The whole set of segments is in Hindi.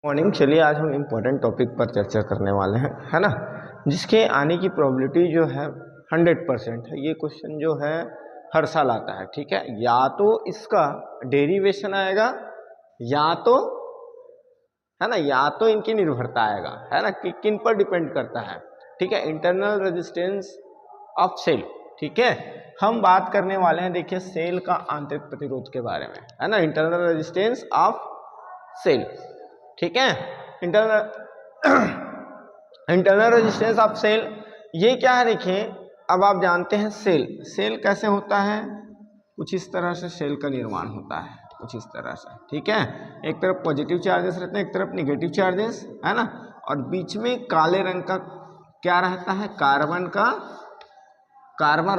मॉर्निंग। चलिए आज हम इम्पोर्टेंट टॉपिक पर चर्चा करने वाले हैं, है ना, जिसके आने की प्रोबेबिलिटी जो है 100% है। ये क्वेश्चन जो है हर साल आता है, ठीक है। या तो इसका डेरिवेशन आएगा या तो, है ना, या तो इनकी निर्भरता आएगा, है ना, कि किन पर डिपेंड करता है, ठीक है। इंटरनल रेजिस्टेंस ऑफ सेल, ठीक है। हम बात करने वाले हैं, देखिए, सेल का आंतरिक प्रतिरोध के बारे में, है ना, इंटरनल रेजिस्टेंस ऑफ सेल, ठीक है। इंटरनल रेजिस्टेंस ऑफ सेल ये क्या है, देखिए। अब आप जानते हैं सेल कैसे होता है, कुछ इस तरह से सेल का निर्माण होता है, कुछ इस तरह से, ठीक है। एक तरफ पॉजिटिव चार्जेस रहते हैं, एक तरफ निगेटिव चार्जेस, है ना, और बीच में काले रंग का क्या रहता है, कार्बन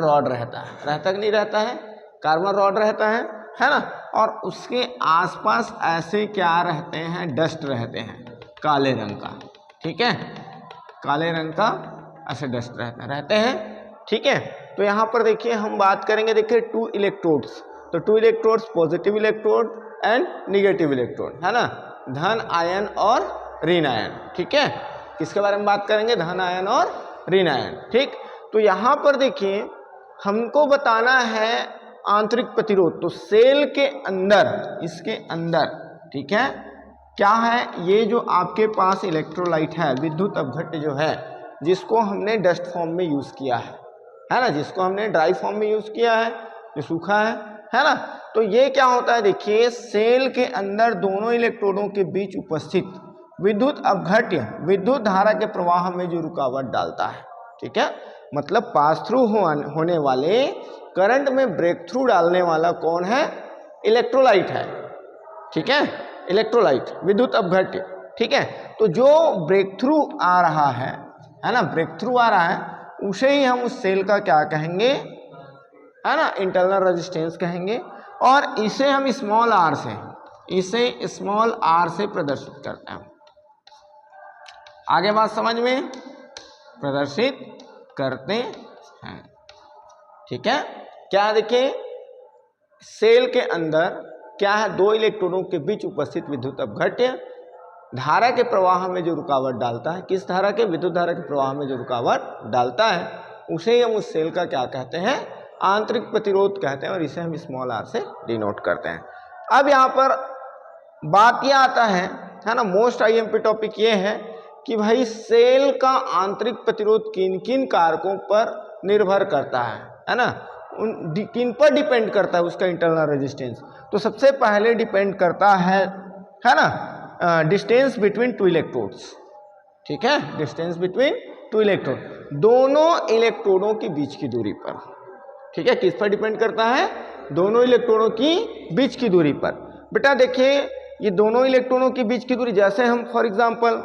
रॉड रहता कि नहीं रहता है, कार्बन रॉड रहता है ना। और उसके आसपास ऐसे क्या रहते हैं, डस्ट रहते हैं काले रंग का, ठीक है, काले रंग का ऐसे डस्ट रहते हैं, ठीक है। तो यहाँ पर देखिए हम बात करेंगे, देखिए, टू इलेक्ट्रोड्स, तो two electrodes, positive electrode and negative electrode, है ना, धन आयन और ऋण आयन, ठीक है। किसके बारे में बात करेंगे, धन आयन और ऋण आयन, ठीक। तो यहाँ पर देखिए हमको बताना है आंतरिक प्रतिरोध, तो सेल के अंदर, इसके अंदर, ठीक है, क्या है, ये जो आपके पास इलेक्ट्रोलाइट है, विद्युत अपघट्य जो है, जिसको हमने डस्ट फॉर्म में यूज किया है ना, जिसको हमने ड्राई फॉर्म में यूज किया है, जो सूखा है ना। तो ये क्या होता है, देखिए, सेल के अंदर दोनों इलेक्ट्रोडों के बीच उपस्थित विद्युत अपघट्य विद्युत धारा के प्रवाह में जो रुकावट डालता है, ठीक है, मतलब पास थ्रू होने वाले करंट में ब्रेक थ्रू डालने वाला कौन है, इलेक्ट्रोलाइट है, ठीक है, इलेक्ट्रोलाइट, विद्युत अपघट्य, ठीक है। तो जो ब्रेक थ्रू आ रहा है ना, ब्रेक थ्रू आ रहा है, उसे ही हम उस सेल का क्या कहेंगे, है ना, इंटरनल रेजिस्टेंस कहेंगे। और इसे हम स्मॉल आर से प्रदर्शित करते हैं। आगे बात समझ में, प्रदर्शित करते हैं, ठीक है। क्या देखिए, सेल के अंदर क्या है, दो इलेक्ट्रॉनों के बीच उपस्थित विद्युत अपघट्य धारा के प्रवाह में जो रुकावट डालता है, किस धारा के, विद्युत धारा के प्रवाह में जो रुकावट डालता है, उसे हम उस सेल का क्या कहते हैं, आंतरिक प्रतिरोध कहते हैं, और इसे हम स्मॉल आर से डिनोट करते हैं। अब यहाँ पर बात यह आता है ना, मोस्ट आईएमपी टॉपिक ये है कि भाई सेल का आंतरिक प्रतिरोध किन किन कारकों पर निर्भर करता है ना, किन पर डिपेंड करता है उसका इंटरनल रेजिस्टेंस। तो सबसे पहले डिपेंड करता है ना, डिस्टेंस बिटवीन टू इलेक्ट्रोड्स, ठीक है, डिस्टेंस बिटवीन टू इलेक्ट्रोड, दोनों इलेक्ट्रोडों के बीच की दूरी पर, ठीक है। किस पर डिपेंड करता है, दोनों इलेक्ट्रोडों की बीच की दूरी पर। बेटा देखिए, ये दोनों इलेक्ट्रोडों के बीच की दूरी, जैसे हम फॉर एग्जांपल,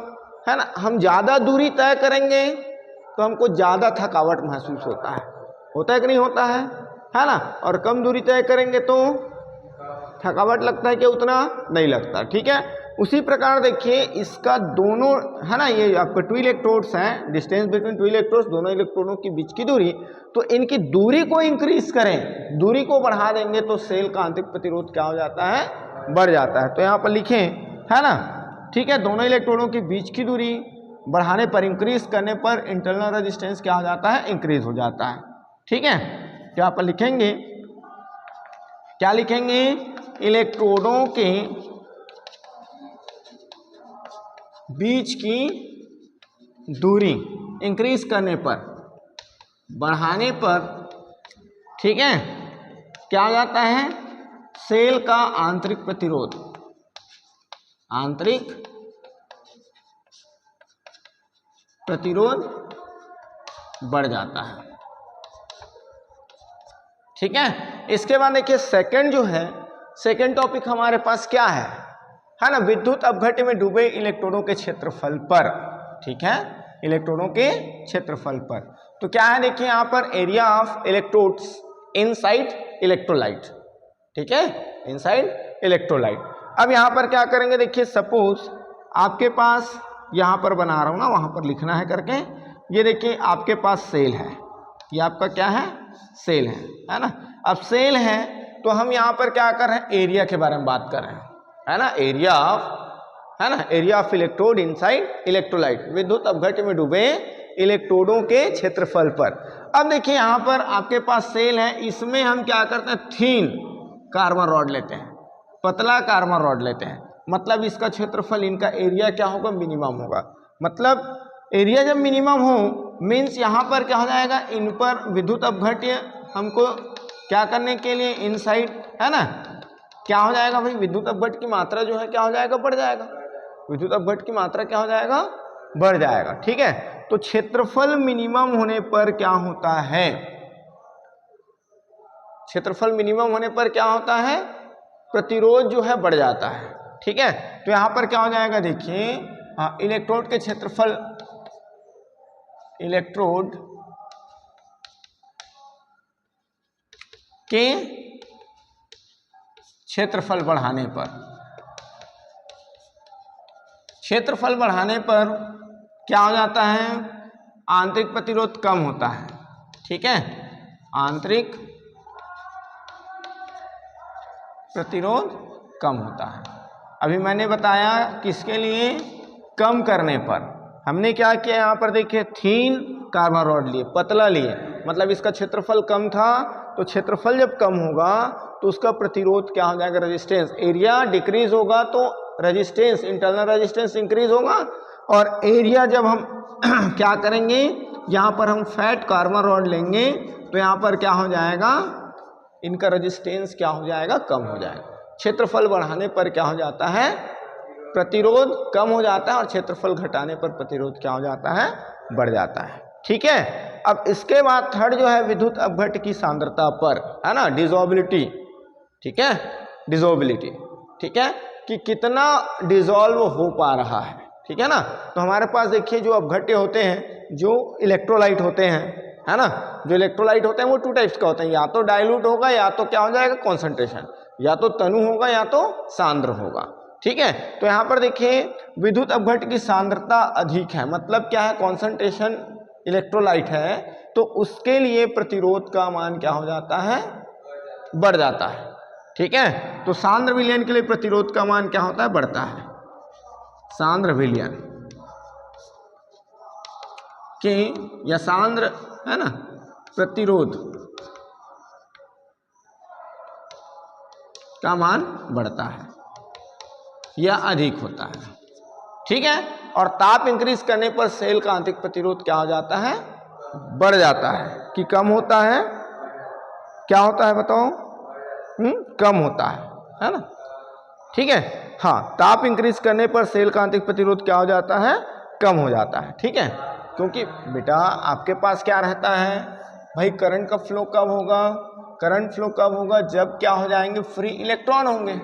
है ना, हम ज्यादा दूरी तय करेंगे तो हमको ज्यादा थकावट महसूस होता है कि नहीं होता है ना, और कम दूरी तय करेंगे तो थकावट लगता है कि उतना नहीं लगता, ठीक है। उसी प्रकार देखिए इसका दोनों, है ना, ये आपके टू इलेक्ट्रोड्स हैं, डिस्टेंस बिटवीन टू इलेक्ट्रोड्स, दोनों इलेक्ट्रोडों के बीच की दूरी, तो इनकी दूरी को इंक्रीज करें, दूरी को बढ़ा देंगे तो सेल का आंतरिक प्रतिरोध क्या हो जाता है, बढ़ जाता है। तो यहाँ पर लिखें, है ना, ठीक है, दोनों इलेक्ट्रोडों के बीच की दूरी बढ़ाने पर, इंक्रीज करने पर इंटरनल रेजिस्टेंस क्या हो जाता है, इंक्रीज हो जाता है, ठीक है। तो यहाँ पर लिखेंगे, क्या लिखेंगे, इलेक्ट्रोडों के बीच की दूरी इंक्रीज करने पर, बढ़ाने पर, ठीक है, क्या हो जाता है, सेल का आंतरिक प्रतिरोध बढ़ जाता है, ठीक है। इसके बाद देखिए सेकंड जो है, सेकंड टॉपिक हमारे पास क्या है ना, विद्युत अपघट्य में डूबे इलेक्ट्रोडों के क्षेत्रफल पर, ठीक है, इलेक्ट्रोडों के क्षेत्रफल पर। तो क्या है, देखिए यहाँ पर area of electrodes inside electrolyte, ठीक है, इनसाइड इलेक्ट्रोलाइट। अब यहाँ पर क्या करेंगे, देखिए सपोज आपके पास, यहाँ पर बना रहा हूँ ना, वहां पर लिखना है करके, ये देखिए आपके पास सेल है, ये आपका क्या है, सेल है ना। अब सेल है तो हम यहाँ पर क्या कर रहे हैं, एरिया के बारे में बात कर रहे हैं, है ना, एरिया ऑफ है ना, area of electrode inside electrolyte, विद्युत अपघट्य में डूबे इलेक्ट्रोडों के क्षेत्रफल पर। अब देखिए यहाँ पर आपके पास सेल है, इसमें हम क्या करते हैं, थीन कार्बन रॉड लेते हैं, पतला कार्बन रॉड लेते हैं, मतलब इसका क्षेत्रफल, इनका एरिया क्या होगा, मिनिमम होगा। मतलब एरिया जब मिनिमम हो मीन्स यहाँ पर क्या हो जाएगा, इन पर विद्युत अपघट्य हमको क्या करने के लिए, इनसाइड, है ना, क्या हो जाएगा भाई, विद्युत अपघट्य की मात्रा जो है क्या हो जाएगा, बढ़ जाएगा, विद्युत अपघट्य की मात्रा क्या हो जाएगा, बढ़ जाएगा। ठीक है, तो क्षेत्रफल मिनिमम होने पर क्या होता है, क्षेत्रफल मिनिमम होने पर क्या होता है, प्रतिरोध जो है बढ़ जाता है। ठीक है, तो यहां पर क्या हो जाएगा, देखिए इलेक्ट्रोड के क्षेत्रफल, इलेक्ट्रोड के क्षेत्रफल बढ़ाने पर, क्षेत्रफल बढ़ाने पर क्या हो जाता है, आंतरिक प्रतिरोध कम होता है। ठीक है, आंतरिक प्रतिरोध कम होता है। अभी मैंने बताया किसके लिए, कम करने पर। हमने क्या किया, यहाँ पर देखिए थीन कार्बन रॉड लिए, पतला लिए, मतलब इसका क्षेत्रफल कम था, तो क्षेत्रफल जब कम होगा तो उसका प्रतिरोध क्या हो जाएगा, रेजिस्टेंस, एरिया डिक्रीज होगा तो रेजिस्टेंस, इंटरनल रेजिस्टेंस इंक्रीज होगा, और एरिया जब हम क्या करेंगे, यहाँ पर हम फैट कार्बन रॉड लेंगे तो यहाँ पर क्या हो जाएगा, इनका रेजिस्टेंस क्या हो जाएगा, कम हो जाएगा। क्षेत्रफल बढ़ाने पर क्या हो जाता है, प्रतिरोध कम हो जाता है, और क्षेत्रफल घटाने पर प्रतिरोध क्या हो जाता है, बढ़ जाता है। ठीक है, अब इसके बाद थर्ड जो है विद्युत अपघट्य की सांद्रता पर, है ना, डिसॉल्बिलिटी। ठीक है, डिसॉल्बिलिटी, ठीक है, कि कितना डिसॉल्व हो पा रहा है। ठीक है ना, तो हमारे पास देखिए जो अपघट्य होते हैं, जो इलेक्ट्रोलाइट होते हैं, है ना, जो इलेक्ट्रोलाइट होते हैं वो टू टाइप्स का होता है, या तो डाइल्यूट होगा, या तो क्या हो जाएगा, कॉन्सेंट्रेशन, या तो तनु होगा या तो सांद्र होगा। ठीक है, तो यहाँ पर देखिए विद्युत अपघट्य की सांद्रता अधिक है, मतलब क्या है, कॉन्सेंट्रेशन इलेक्ट्रोलाइट है, तो उसके लिए प्रतिरोध का मान क्या हो जाता है, बढ़ जाता है। ठीक है, तो सांद्र विलयन के लिए प्रतिरोध का मान क्या होता है, बढ़ता है। सांद्र विलयन के या सांद्र, है ना, प्रतिरोध का मान बढ़ता है या अधिक होता है। ठीक है, और ताप इंक्रीज करने पर सेल का आंतरिक प्रतिरोध क्या हो जाता है, बढ़ जाता है कि कम होता है, क्या होता है बताओ, कम होता है ना। ठीक है, हाँ, ताप इंक्रीज करने पर सेल का आंतरिक प्रतिरोध क्या हो जाता है, कम हो जाता है। ठीक है, क्योंकि बेटा आपके पास क्या रहता है भाई, करंट का फ्लो कब होगा, करंट फ्लो कब होगा, जब क्या हो जाएंगे, फ्री इलेक्ट्रॉन होंगे,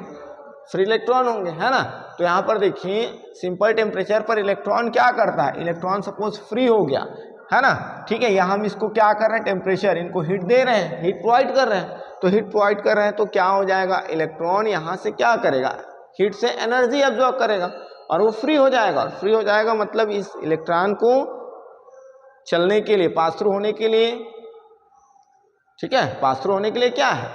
फ्री इलेक्ट्रॉन होंगे, है ना। तो यहाँ पर देखिए सिंपल टेम्परेचर पर इलेक्ट्रॉन क्या करता है, इलेक्ट्रॉन सपोज फ्री हो गया, है ना। ठीक है, यहाँ हम इसको क्या कर रहे हैं, टेम्परेचर, इनको हीट दे रहे हैं, हीट प्रोवाइड कर रहे हैं, तो हीट प्रोवाइड कर रहे हैं तो क्या हो जाएगा, इलेक्ट्रॉन यहाँ से क्या करेगा, हीट से एनर्जी एब्जॉर्ब करेगा और वो फ्री हो जाएगा। फ्री हो जाएगा मतलब इस इलेक्ट्रॉन को चलने के लिए, पास थ्रू होने के लिए, ठीक है, पास थ्रू होने के लिए क्या है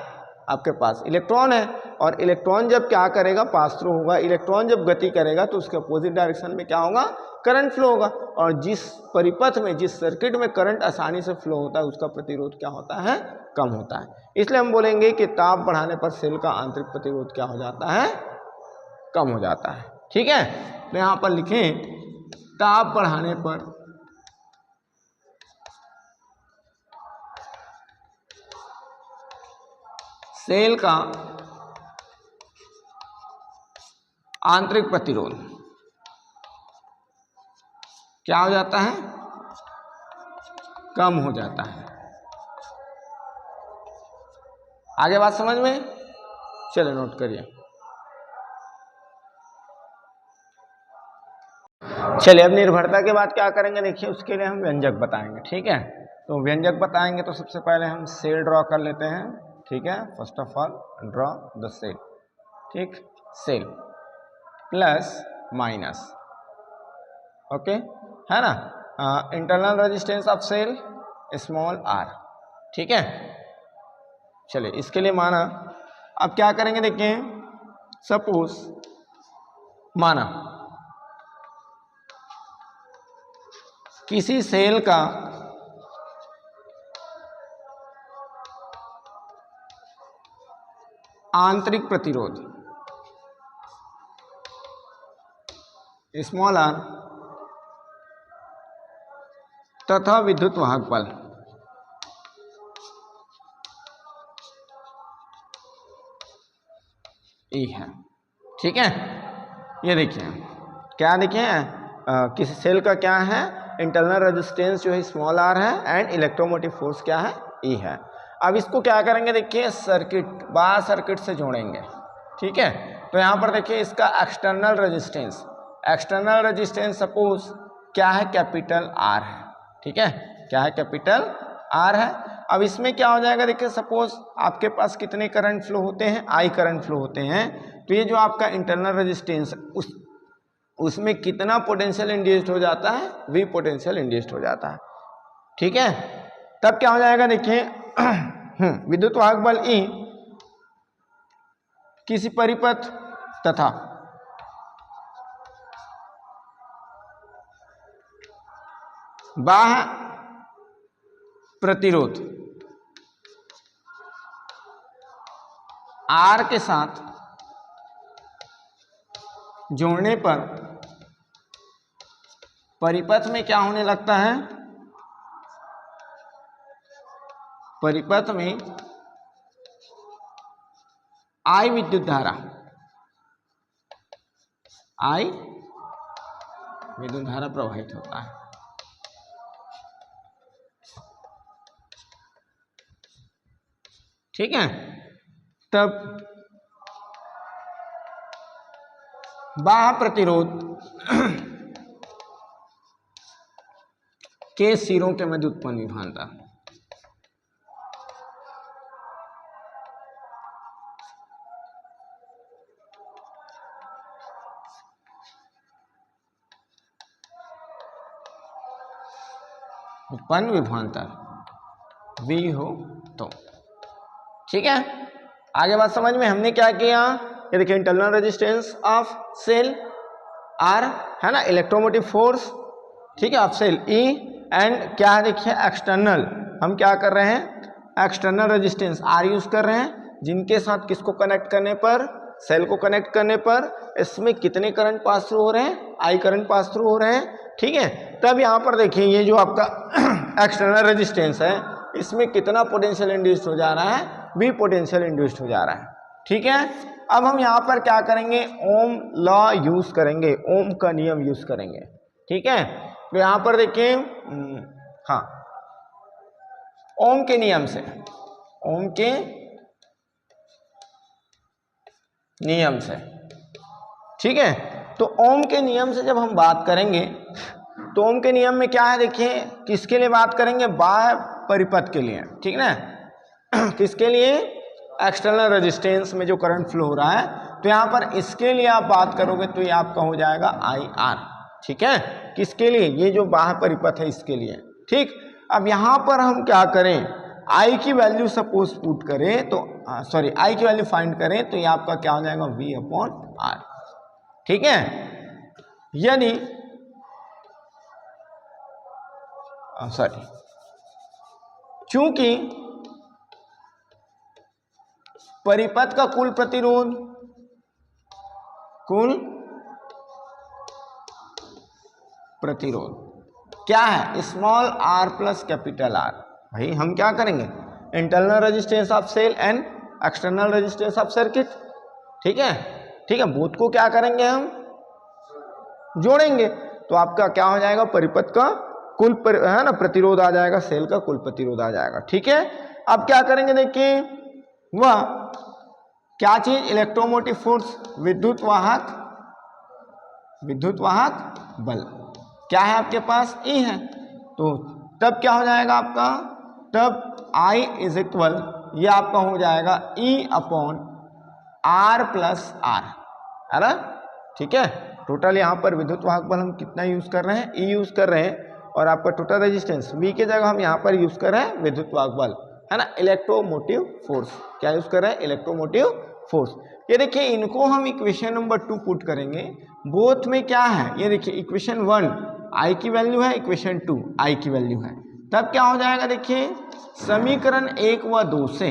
आपके पास, इलेक्ट्रॉन है, और इलेक्ट्रॉन जब क्या करेगा, पास थ्रू होगा, इलेक्ट्रॉन जब गति करेगा तो उसके अपोजिट डायरेक्शन में क्या होगा, करंट फ्लो होगा, और जिस परिपथ में, जिस सर्किट में करंट आसानी से फ्लो होता है उसका प्रतिरोध क्या होता है, कम होता है। इसलिए हम बोलेंगे कि ताप बढ़ाने पर सेल का आंतरिक प्रतिरोध क्या हो जाता है, कम हो जाता है। ठीक है, तो यहाँ पर लिखें ताप बढ़ाने पर सेल का आंतरिक प्रतिरोध क्या हो जाता है, कम हो जाता है। आगे बात समझ में, चलो नोट करिए। चलिए अब निर्भरता के बाद क्या करेंगे, देखिए उसके लिए हम व्यंजक बताएंगे। ठीक है, तो व्यंजक बताएंगे तो सबसे पहले हम सेल ड्रॉ कर लेते हैं। ठीक है, first of all draw the cell. ठीक, सेल प्लस माइनस, ओके, है ना, internal resistance of cell small R. ठीक है, चलिए इसके लिए माना, अब क्या करेंगे देखिए, सपोज माना किसी सेल का आंतरिक प्रतिरोध स्मॉल आर तथा विद्युत वाहक बल ई है। ठीक है, ये देखिए क्या देखिए किसी सेल का क्या है, इंटरनल रेजिस्टेंस जो है स्मॉल आर है एंड इलेक्ट्रोमोटिव फोर्स क्या है, ई है। अब इसको क्या करेंगे, देखिए सर्किट बाहर सर्किट से जोड़ेंगे। ठीक है, तो यहाँ पर देखिए इसका एक्सटर्नल रेजिस्टेंस सपोज क्या है, कैपिटल आर है। ठीक है, क्या है, कैपिटल आर है। अब इसमें क्या हो जाएगा, देखिए सपोज आपके पास कितने करंट फ्लो होते हैं, आई करंट फ्लो होते हैं, तो ये जो आपका इंटरनल रेजिस्टेंस उसमें कितना पोटेंशियल इंड्यूस्ड हो जाता है, वी पोटेंशियल इंड्यूस्ड हो जाता है। ठीक है, तब क्या हो जाएगा, देखिए विद्युत वाहक बल ई किसी परिपथ तथा बाह्य प्रतिरोध आर के साथ जोड़ने पर परिपथ में क्या होने लगता है, परिपथ में आई विद्युत धारा, आई विद्युत धारा प्रवाहित होता है। ठीक है, तब बाह्य प्रतिरोध के सिरों के मध्य उत्पन्न विभवांतर, उत्पन्न विभवांतर V हो तो। ठीक है, आगे बात समझ में, हमने क्या किया, ये देखिए internal resistance of cell R है ना, इलेक्ट्रोमोटिव फोर्स, ठीक है, ऑफ सेल E, एंड क्या है देखिए एक्सटर्नल, हम क्या कर रहे हैं, एक्सटर्नल रेजिस्टेंस R यूज कर रहे हैं, जिनके साथ किसको कनेक्ट करने पर, सेल को कनेक्ट करने पर इसमें कितने करंट पास थ्रू हो रहे हैं, I करंट पास थ्रू हो रहे हैं। ठीक है, तब यहाँ पर देखिए ये जो आपका एक्सटर्नल रेजिस्टेंस है इसमें कितना पोटेंशियल इंड्यूस्ड हो जा रहा है, V पोटेंशियल इंड्यूस्ड हो जा रहा है। ठीक है, अब हम यहाँ पर क्या करेंगे, ओम लॉ यूज करेंगे, ओम का नियम यूज करेंगे। ठीक है, तो यहाँ पर देखिए हाँ, ओम के नियम से, ओम के नियम से, ठीक है, तो ओम के नियम से जब हम बात करेंगे तो ओम के नियम में क्या है, देखिए किसके लिए बात करेंगे, बाह्य परिपथ के लिए। ठीक ना, किसके लिए, एक्सटर्नल रेजिस्टेंस में जो करंट फ्लो हो रहा है, तो यहाँ पर इसके लिए आप बात करोगे तो ये आपका हो जाएगा IR। ठीक है, किसके लिए, ये जो बाह्य परिपथ है इसके लिए। ठीक, अब यहाँ पर हम क्या करें, I की वैल्यू सपोज पुट करें तो सॉरी I की वैल्यू फाइंड करें तो ये आपका क्या हो जाएगा, V/R। ठीक है, यदि सॉरी चूंकि परिपथ का कुल प्रतिरोध, कुल प्रतिरोध क्या है, small r plus capital R। भाई हम क्या करेंगे, internal resistance of cell and external resistance of circuit. ठीक है, ठीक है, बोथ को क्या करेंगे, हम जोड़ेंगे तो आपका क्या हो जाएगा, परिपथ का कुल है ना प्रतिरोध आ जाएगा, सेल का कुल प्रतिरोध आ जाएगा। ठीक है, अब क्या करेंगे, देखिए वह क्या चीज, इलेक्ट्रोमोटिव फोर्स, विद्युत वाहक बल क्या है आपके पास, E है, तो तब क्या हो जाएगा आपका, तब I इज इक्वल, ये आपका हो जाएगा E/R प्लस R, है ना। ठीक है, टोटल यहाँ पर विद्युत वाहक बल हम कितना यूज कर रहे हैं, E यूज कर रहे हैं, और आपका टोटल रेजिस्टेंस V की जगह हम यहाँ पर यूज कर रहे हैं विद्युत वाहक बल, है ना, इलेक्ट्रोमोटिव फोर्स। क्या यूज कर रहे हैं, इलेक्ट्रोमोटिव फोर्स। ये देखिए इनको हम इक्वेशन नंबर 2 पुट करेंगे, बोथ में क्या है, ये देखिए इक्वेशन 1 आई की वैल्यू है, इक्वेशन 2 आई की वैल्यू है, तब क्या हो जाएगा देखिए, समीकरण 1 व 2 से,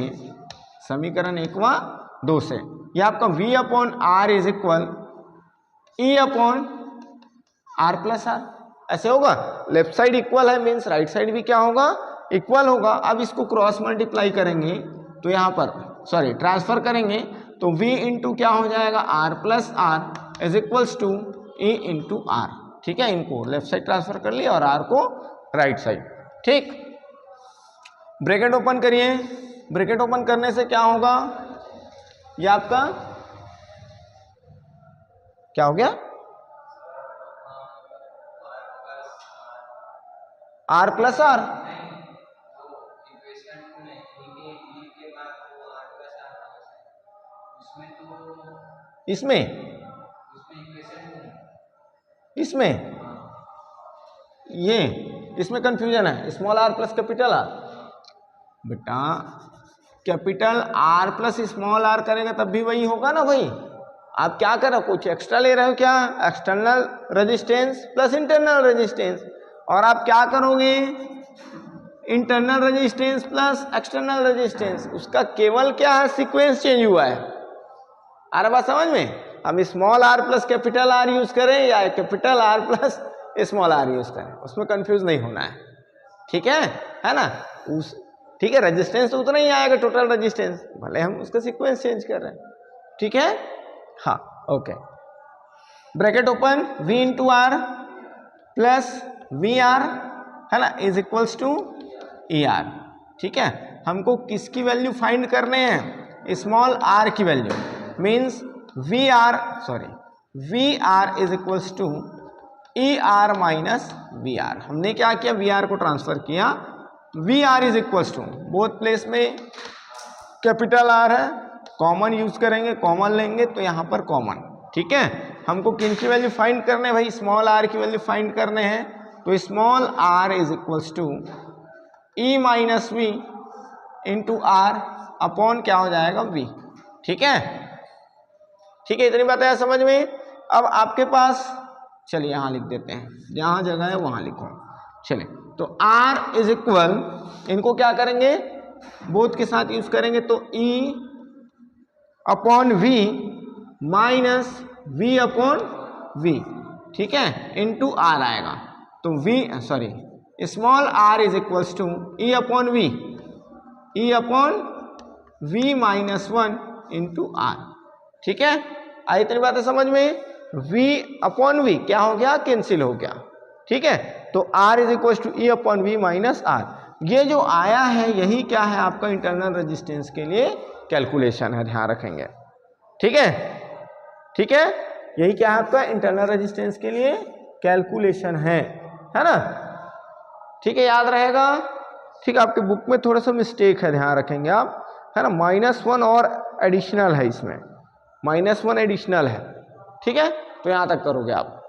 समीकरण 1 व 2 से ये आपका v upon R is equal E upon R plus R, ऐसे होगा। लेफ्ट साइड इक्वल है मीन्स राइट साइड भी क्या होगा, इक्वल होगा। अब इसको क्रॉस मल्टीप्लाई करेंगे तो यहाँ पर सॉरी ट्रांसफर करेंगे तो v इंटू क्या हो जाएगा, r plus R is equals to e into R. ठीक है, इनको लेफ्ट साइड ट्रांसफर कर लिया और r को राइट साइड। ठीक, ब्रैकेट ओपन करिए, ब्रैकेट ओपन करने से क्या होगा, ये आपका क्या हो गया, r प्लस आर, इसमें इसमें ये इसमें कंफ्यूजन है, small R plus capital R. बेटा capital R plus small R करेंगे तब भी वही होगा ना भाई। आप क्या कर रहे हो, कुछ एक्स्ट्रा ले रहे हो क्या, external resistance plus internal resistance, और आप क्या करोगे, internal resistance plus external resistance, उसका केवल क्या है, सीक्वेंस चेंज हुआ है। आ रहा बात समझ में। हम small R plus capital R use करें या capital R plus small R use करें, उसमें कंफ्यूज नहीं होना है। ठीक है ना, उस ठीक है, रेजिस्टेंस तो उतना ही आएगा टोटल रेजिस्टेंस, भले हम उसका सीक्वेंस चेंज कर रहे हैं। ठीक है, हाँ okay, bracket open, v into R plus V R है ना is equals to E R. ठीक है, हमको किसकी वैल्यू फाइंड करने हैं, स्मॉल आर की value, means V R is equals to E R minus V R. हमने क्या किया, वी आर को ट्रांसफर किया, V R is equals to, both place में कैपिटल आर है, कॉमन यूज करेंगे, कॉमन लेंगे तो यहाँ पर कॉमन। ठीक है, हमको किन की वैल्यू फाइंड करने हैं भाई, स्मॉल आर की वैल्यू फाइंड करने हैं, तो small R is equals to E minus V into R upon क्या हो जाएगा, वी। ठीक है, ठीक है, इतनी बात है समझ में। अब आपके पास चलिए यहाँ लिख देते हैं, जहाँ जगह है वहाँ लिखो। चलिए, तो R इज इक्वल, इनको क्या करेंगे, बोथ के साथ यूज करेंगे, तो E upon V minus V upon V। ठीक है, इंटू R आएगा, तो स्मॉल r is equals to E upon V minus 1 into R। ठीक है, आई इतनी बातें समझ में। v अपॉन वी क्या हो गया, कैंसिल हो गया। ठीक है, तो r is equal to E upon V minus R. ये जो आया है यही क्या है, आपका इंटरनल रेजिस्टेंस के लिए कैलकुलेशन है, ध्यान रखेंगे। ठीक है, ठीक है, यही क्या है आपका इंटरनल रेजिस्टेंस के लिए कैलकुलेशन है ना। ठीक है, याद रहेगा। ठीक है, आपके बुक में थोड़ा सा मिस्टेक है, ध्यान रखेंगे आप, है ना, -1 और एडिशनल है, इसमें -1 एडिशनल है। ठीक है, तो यहां तक करोगे आप।